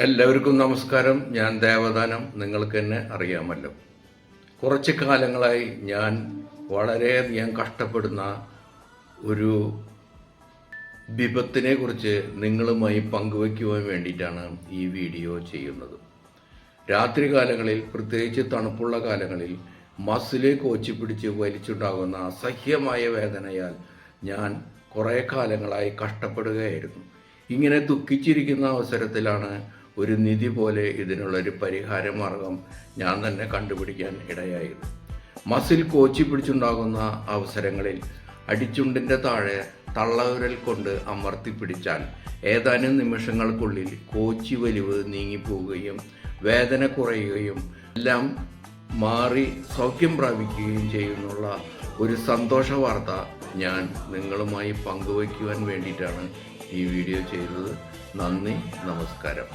എല്ലാവർക്കും നമസ്കാരം. ഞാൻ ദേവദാനം. നിങ്ങൾക്ക് എന്നെ അറിയാമല്ലോ. കുറച്ച് കാലങ്ങളായി ഞാൻ വളരെയധികം കഷ്ടപ്പെടുന്ന ഒരു വിപത്തിനെ കുറിച്ച് നിങ്ങളുമായി പങ്കുവയ്ക്കുവാൻ വേണ്ടിയിട്ടാണ് ഈ വീഡിയോ ചെയ്യുന്നത്. രാത്രികാലങ്ങളിൽ, പ്രത്യേകിച്ച് തണുപ്പുള്ള കാലങ്ങളിൽ മസിലെ കോച്ചി പിടിച്ച് വലിച്ചുണ്ടാകുന്ന അസഹ്യമായ വേദനയാൽ ഞാൻ കുറേ കാലങ്ങളായി കഷ്ടപ്പെടുകയായിരുന്നു. ഇങ്ങനെ ദുഃഖിച്ചിരിക്കുന്ന അവസരത്തിലാണ് ഒരു നിധി പോലെ ഇതിനുള്ളൊരു പരിഹാര മാർഗം ഞാൻ തന്നെ കണ്ടുപിടിക്കാൻ ഇടയായത്. മസിൽ കോച്ചി പിടിച്ചുണ്ടാകുന്ന അവസരങ്ങളിൽ അടിച്ചുണ്ടിൻ്റെ താഴെ തള്ളവിരൽ കൊണ്ട് അമർത്തി പിടിച്ചാൽ ഏതാനും നിമിഷങ്ങൾക്കുള്ളിൽ കോച്ചി വലിവ് നീങ്ങിപ്പോവുകയും വേദന കുറയുകയും എല്ലാം മാറി സൗഖ്യം പ്രാപിക്കുകയും ചെയ്യുന്നുള്ള ഒരു സന്തോഷ വാർത്ത ഞാൻ നിങ്ങളുമായി പങ്കുവയ്ക്കുവാൻ വേണ്ടിയിട്ടാണ് ഈ വീഡിയോ ചെയ്തത്. നന്ദി, നമസ്കാരം.